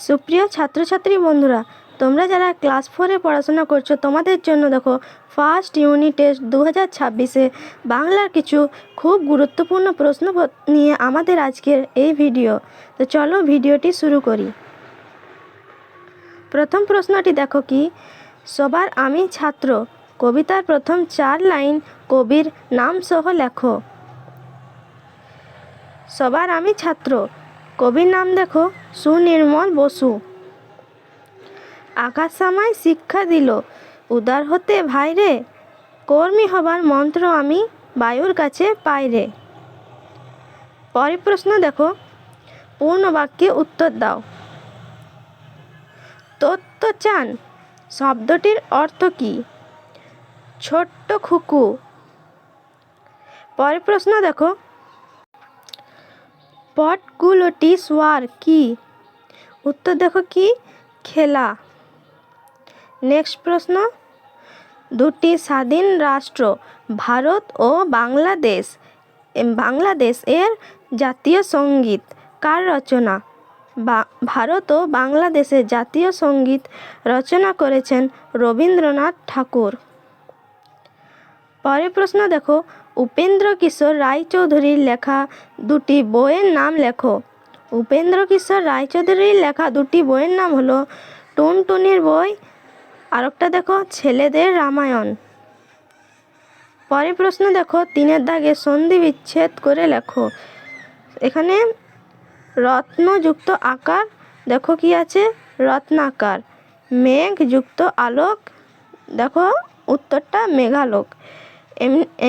সুপ্রিয় ছাত্রছাত্রী বন্ধুরা, তোমরা যারা ক্লাস 4-এ পড়াশোনা করছো তোমাদের জন্য দেখো ফার্স্ট ইউনিট টেস্ট 2026-এ বাংলার কিছু খুব গুরুত্বপূর্ণ প্রশ্ন নিয়ে আমাদের আজকের এই ভিডিও। তো চলো ভিডিওটি শুরু করি। প্রথম প্রশ্নটি দেখো কি, সবার আমি ছাত্র কবিতার প্রথম 4 লাইন কবির নাম সহ লেখো। সবার আমি ছাত্র কবির নাম দেখো সুনির্মল বসু। আকাশ আমায় শিক্ষা দিল উদার হতে ভাইরে, কর্মী হবার মন্ত্র আমি বায়ুর কাছে পাইরে। পরের প্রশ্ন দেখো, পূর্ণ বাক্যে উত্তর দাও। তত্ত্বচান শব্দটির অর্থ কী? ছোট্ট খুকু। পরের প্রশ্ন দেখো, পটগুলোটি সোয়ার কি? উত্তর দেখো কি, খেলা। নেক্সট প্রশ্ন, দুটি স্বাধীন রাষ্ট্র ভারত ও বাংলাদেশ এর জাতীয় সঙ্গীত কার রচনা? ভারত ও বাংলাদেশের জাতীয় সঙ্গীত রচনা করেছেন রবীন্দ্রনাথ ঠাকুর। পরের প্রশ্ন দেখো, উপেন্দ্র কিশোর রায়চৌধুরীর লেখা দুটি বইয়ের নাম লেখো। উপেন্দ্র কিশোর রায়চৌধুরীর লেখা দুটি বইয়ের নাম হলো টুনটুনির বই, আরেকটা দেখো ছেলেদের রামায়ণ। পরের প্রশ্ন দেখো, 3-এর দাগে সন্ধি বিচ্ছেদ করে লেখো। এখানে রত্নযুক্ত আকার দেখো কি আছে, রত্নাকার। মেঘ যুক্ত আলোক দেখো উত্তরটা মেঘালোক।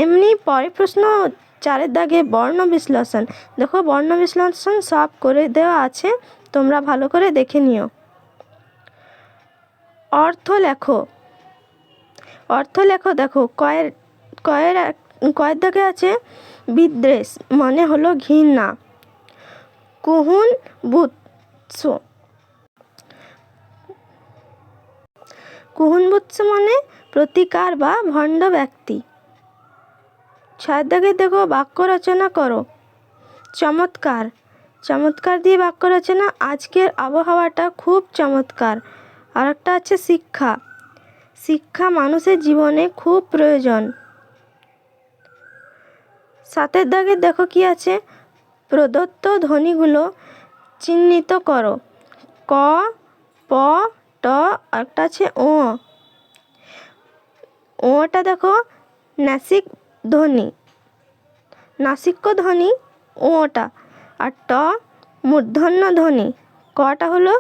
এমনি পরের প্রশ্ন 4-এর দাগে বর্ণ বিশ্লেষণ দেখো, বর্ণ বিশ্লেষণ সব করে দেওয়া আছে, তোমরা ভালো করে দেখে নিও। অর্থ লেখো। অর্থ লেখো দেখো, কয়ের দাগে আছে বিদ্বেষ মানে হলো ঘৃণা। কুহুন বুৎস মানে প্রতিকার বা ভণ্ড ব্যক্তি। 6 দাগে দেখো বাক্য রচনা করো। চমৎকার। চমৎকার দিয়ে বাক্য রচনা, আজকের আবহাওয়াটা খুব চমৎকার। আর একটা আছে শিক্ষা। শিক্ষা মানুষের জীবনে খুব প্রয়োজন। 7-এর দাগে দেখো কি আছে, প্রদত্ত ধ্বনিগুলো চিহ্নিত করো। ক, প, ট, একটা আছে ও। ওটা দেখো নাসিক ধ্বনি, নাসিক্য ধ্বনি ওটা। আর ট মূর্ধন্য ধ্বনি, কটা হলো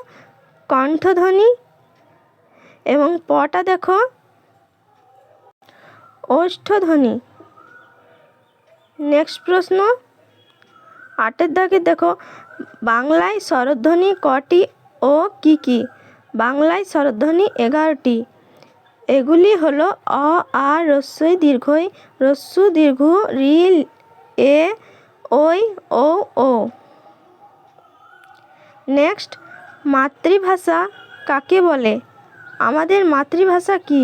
কণ্ঠধ্বনি এবং পটা দেখো ওষ্ঠধ্বনি। নেক্সট প্রশ্ন 8-এর দাগে দেখো, বাংলায় স্বরধ্বনি কটি ও কি কি? বাংলায় স্বরধ্বনি 11টি। এগুলি হলো অ, আ, রস্বই দীর্ঘই, রস্যু দীর্ঘ, রি, এ, ওই, ও, ও। নেক্সট, মাতৃভাষা কাকে বলে? আমাদের মাতৃভাষা কি?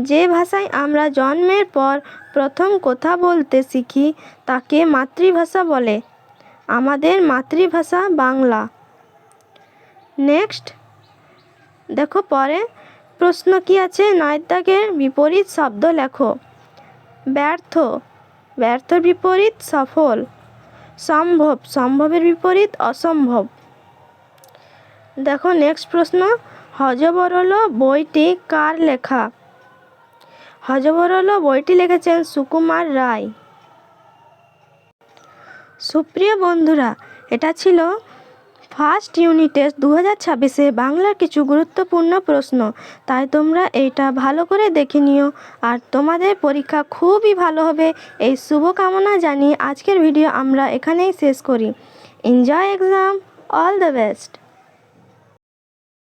যে ভাষায় আমরা জন্মের পর প্রথম কথা বলতে শিখি তাকে মাতৃভাষা বলে। আমাদের মাতৃভাষা বাংলা। নেক্সট দেখো পরে প্রশ্ন কি আছে, 9-এর দাগের বিপরীত শব্দ লেখো। ব্যর্থ, ব্যর্থর বিপরীত সফল। সম্ভব, সম্ভবের বিপরীত অসম্ভব। দেখো নেক্সট প্রশ্ন, হযবরল বইটি কার লেখা? হযবরল বইটি লিখেছেন সুকুমার রায়। সুপ্রিয় বন্ধুরা, এটা ছিল ফার্স্ট ইউনিট টেস্ট 2026-এ বাংলার কিছু গুরুত্বপূর্ণ প্রশ্ন। তাই তোমরা এইটা ভালো করে দেখে নিও, আর তোমাদের পরীক্ষা খুবই ভালো হবে এই শুভকামনা জানিয়ে আজকের ভিডিও আমরা এখানেই শেষ করি। Enjoy exam, all the best.